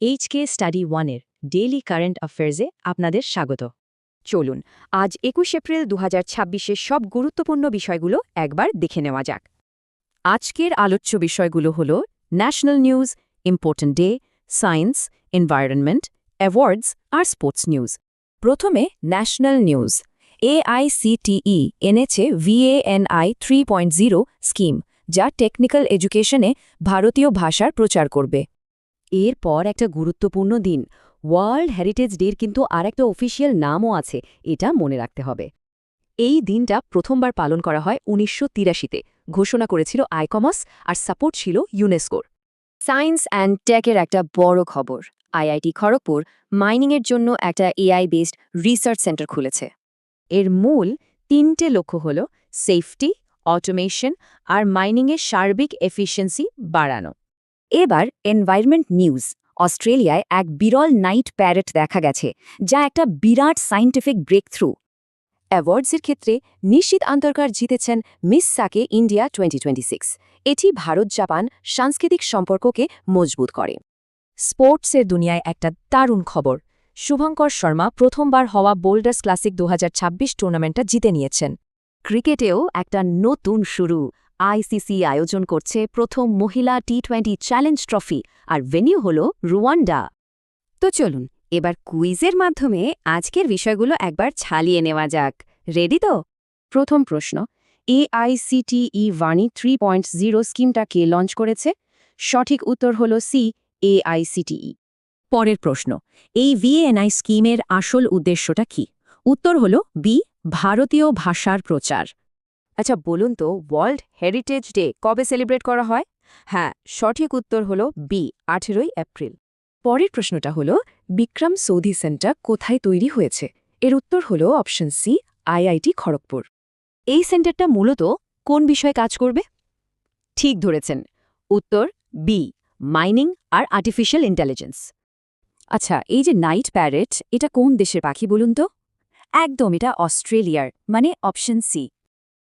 HK study 1-এর daily current অ্যাফেয়ার্সে আপনাদের স্বাগত। চলুন আজ ২১ এপ্রিল ২০২৬-এর সব গুরুত্বপূর্ণ বিষয়গুলো একবার দেখে নেওয়া যাক। আজকের আলোচ্য বিষয়গুলো হল national news, important day, science, environment, awards আর স্পোর্টস নিউজ। প্রথমে ন্যাশনাল নিউজ। AICTE এনেছে VANI 3.0 স্কিম, যা টেকনিক্যাল এডুকেশনে ভারতীয় ভাষার প্রচার করবে। এরপর একটা গুরুত্বপূর্ণ দিন, ওয়ার্ল্ড হেরিটেজ ডের কিন্তু আর একটা অফিসিয়াল নামও আছে, এটা মনে রাখতে হবে। এই দিনটা প্রথমবার পালন করা হয় ১৯৮৩-তে, ঘোষণা করেছিল আইকমস আর সাপোর্ট ছিল ইউনেস্কোর। সায়েন্স অ্যান্ড টেকের একটা বড় খবর। IIT খড়গপুর মাইনিংয়ের জন্য একটা AI বেসড রিসার্চ সেন্টার খুলেছে। এর মূল 3টে লক্ষ্য হল সেফটি, অটোমেশন আর মাইনিংয়ের সার্বিক এফিসিয়েন্সি বাড়ানো। এবার এনভায়রনমেন্ট নিউজ। অস্ট্রেলিয়ায় এক বিরল নাইট প্যারেট দেখা গেছে, যা একটা বিরাট সায়েন্টিফিক ব্রেকথ্রু। অ্যাওয়ার্ডসের ক্ষেত্রে নিশ্চিত আন্তর্কার জিতেছেন মিস সাকে ইন্ডিয়া 2026। এটি ভারত-জাপান সাংস্কৃতিক সম্পর্ককে মজবুত করে। স্পোর্টসের দুনিয়ায় একটা দারুণ খবর, শুভঙ্কর শর্মা প্রথমবার হওয়া বোল্ডার্স ক্লাসিক 2026 টুর্নামেন্টটা জিতে নিয়েছেন। ক্রিকেটেও একটা নতুন শুরু। ICC আয়োজন করছে প্রথম মহিলা T20 চ্যালেঞ্জ ট্রফি, আর ভেন্যু হল রুয়ান্ডা। তো চলুন এবার কুইজের মাধ্যমে আজকের বিষয়গুলো একবার ছালিয়ে নেওয়া যাক। রেডি তো? প্রথম প্রশ্ন, AICTE ভার্নি 3.0 স্কিমটা কে লঞ্চ করেছে? সঠিক উত্তর হল সি, AICTE। পরের প্রশ্ন, এই VANI স্কিমের আসল উদ্দেশ্যটা কি? উত্তর হল বি, ভারতীয় ভাষার প্রচার। আচ্ছা বলুন তো, ওয়ার্ল্ড হেরিটেজ ডে কবে সেলিব্রেট করা হয়? হ্যাঁ, সঠিক উত্তর হল বি, 18 এপ্রিল। পরের প্রশ্নটা হল বিক্রম সৌধি সেন্টার কোথায় তৈরি হয়েছে? এর উত্তর হল অপশন সি, IIT খড়গপুর। এই সেন্টারটা মূলত কোন বিষয়ে কাজ করবে? ঠিক ধরেছেন, উত্তর বি, মাইনিং আর আর্টিফিশিয়াল ইন্টেলিজেন্স। আচ্ছা, এই যে নাইট প্যারেট, এটা কোন দেশের পাখি বলুন তো? একদম, এটা অস্ট্রেলিয়ার, মানে অপশন সি।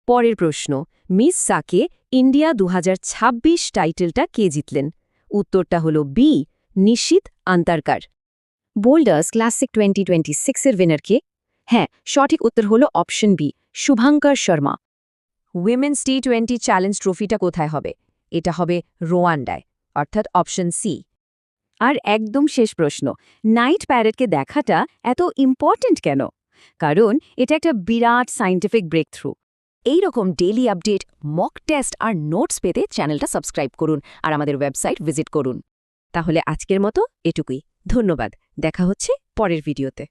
পরের প্রশ্ন, মিস সাকে ইন্ডিয়া 2026 টাইটেলটা কে জিতলেন? উত্তরটা হল B, Nishit Antarkar. Boulders Classic 2026-এর উইনার কে? হ্যাঁ, সঠিক উত্তর হল option B, Shubhankar Sharma. Women's T20 challenge ট্রফিটা কোথায় হবে? এটা হবে রোয়ান্ডায়, অর্থাৎ অপশন সি। আর একদম শেষ প্রশ্ন, নাইট প্যারেডকে দেখাটা এত ইম্পর্ট্যান্ট কেন? কারণ এটা একটা বিরাট সায়েন্টিফিক ব্রেকথ্রু। এই রকম ডেইলি আপডেট, মক টেস্ট আর নোটস পেতে চ্যানেলটা সাবস্ক্রাইব করুন আর আমাদের ওয়েবসাইট ভিজিট করুন। তাহলে আজকের মতো এটুকুই। ধন্যবাদ, দেখা হচ্ছে পরের ভিডিওতে।